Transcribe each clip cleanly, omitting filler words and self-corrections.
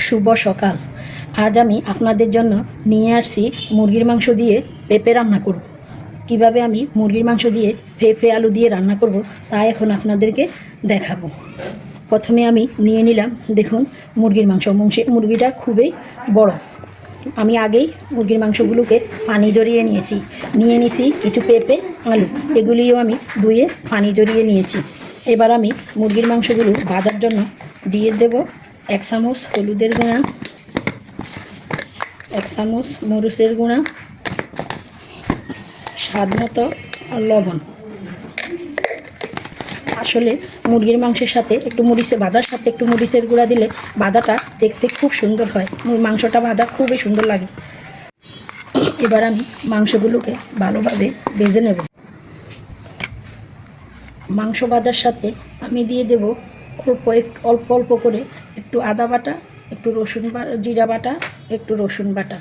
শুভ সকাল। আজ আমি আপনাদের জন্য নিয়ে আসছি মুরগির মাংস দিয়ে পেঁপে রান্না করব। কিভাবে আমি মুরগির মাংস দিয়ে পেঁপে আলু দিয়ে রান্না করব তা এখন আপনাদেরকে দেখাবো। প্রথমে আমি নিয়ে নিলাম, দেখুন, মুরগির মাংস। মুরগিটা খুবই বড়। আমি আগেই মুরগির মাংসগুলোকে পানি জড়িয়ে নিয়ে নিয়েছি কিছু পেঁপে আলু, এগুলিও আমি ধুয়ে পানি জড়িয়ে নিয়েছি। এবার আমি মুরগির মাংসগুলো ভাজার জন্য দিয়ে দেব 1 চামচ হলুদের গুঁড়া, 1 চামচ মরিচের গুঁড়া, স্বাদ মতো লবণ। আসলে মুরগির মাংসের সাথে একটু ভাজার সাথে একটু মরিচের গুঁড়া দিলে ভাজাটা দেখতে খুব সুন্দর হয়। মাংসটা ভাজা খুবই সুন্দর লাগে। এবার আমি মাংসগুলোকে ভালোভাবে ভেজে নেব। মাংস ভাজার সাথে আমি দিয়ে দেব অল্প অল্প করে একটু আদা বাটা, একটু জিরা বাটা, একটু রসুন বাটা।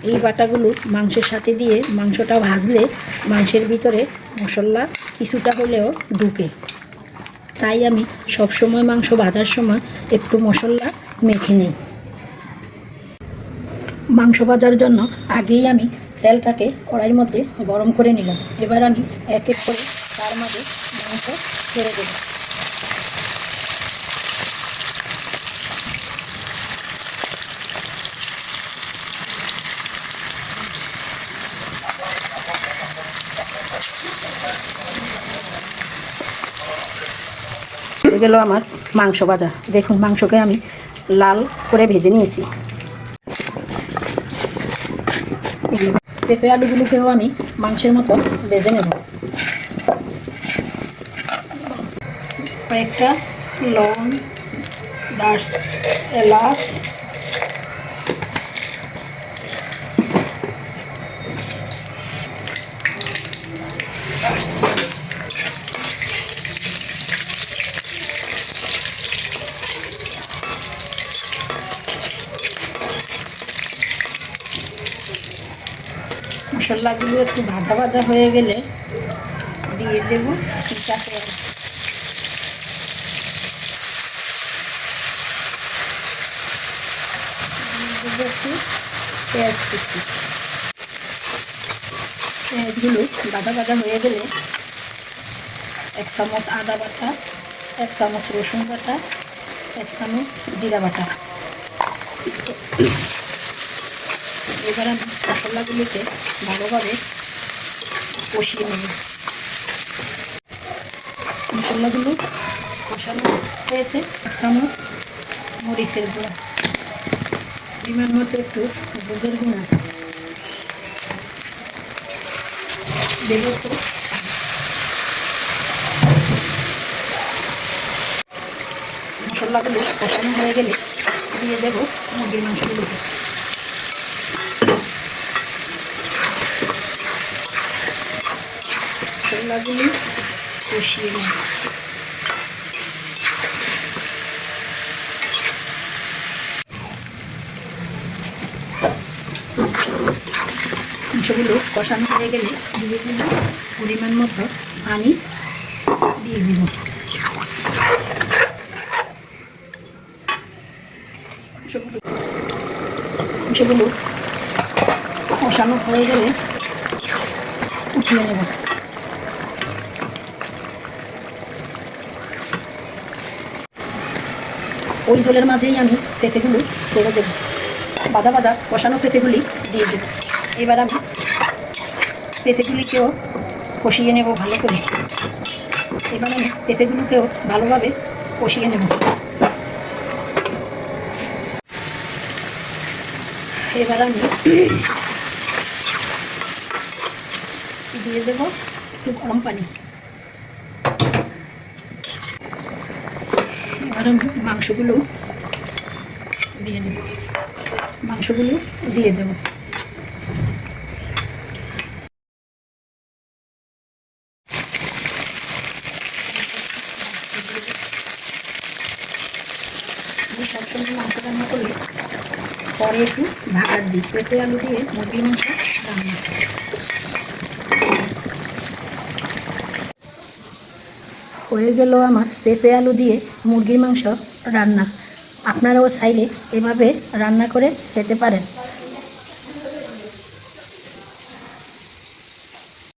এই বাটাগুলো মাংসের সাথে দিয়ে মাংসটা ভাজলে মাংসের ভিতরে মশলা কিছুটা হলেও ঢুকে। তাই আমি সবসময় মাংস ভাজার সময় একটু মশলা মেখে নিই। মাংস ভাজার জন্য আগেই আমি তেলটাকে কড়াইয়ের মধ্যে গরম করে নিলাম। এবার আমি এক এক করে তার মাঝে মাংস ছেড়ে দেব। হয়ে গেল আমার মাংস ভাজা। দেখুন, মাংসকে আমি লাল করে ভেজে নিয়েছি। পেঁপে আলুগুলোকেও আমি মাংসের মতো ভেজে নেব। কয়েকটা লং, এলাচ, মশলাগুলো একটু ভাজা ভাজা হয়ে গেলে দিয়ে দেব চিটাকে। একটু পেঁয়াজ কুচি। পেঁয়াজগুলো ভাজা ভাজা হয়ে গেলে 1 চামচ আদা বাটা, 1 চামচ রসুন বাটা, 1 চামচ জিরা বাটা। এবার আমি মশলাগুলোকে ভালোভাবে কষিয়ে নেব। মশলাগুলো কষানো হয়েছে। 1 চামচ মরিচের গুঁড়া, পরিমাণ মতো একটু হলুদের গুঁড়া দেব। মশলাগুলো কষানো হয়ে গেলে দিয়ে দেব মুরগির মাংসগুলোকে। মশলাগুলো কষিয়ে নেব। মাংসগুলো কষানো হয়ে গেলে দিয়ে দেব পরিমাণ মতো পানি দিয়ে দেব। মাংসগুলো কষানো হয়ে গেলে উঠিয়ে নেব। ওই জলের মাঝেই আমি পেঁপেগুলো ছেড়ে দেব। বাদা বাদা কষানো পেঁপেগুলি দিয়ে দেব। এবার আমি পেঁপেগুলিকেও কষিয়ে নেব ভালো করে। এবার আমি পেঁপেগুলোকেও ভালোভাবে কষিয়ে নেব। এবার আমি দিয়ে দেব একটু গরম পানি। এবার আমি মাংসগুলো দিয়ে দেব। সবসময় মাংস রান্না করলে পরে একটু ঢাকা দিই। পেঁপে আলু দিয়ে মুরগির মাংস রান্না। হয়ে গেল আমার পেঁপে আলু দিয়ে মুরগির মাংস রান্না। আপনারাও চাইলে এভাবে রান্না করে খেতে পারেন।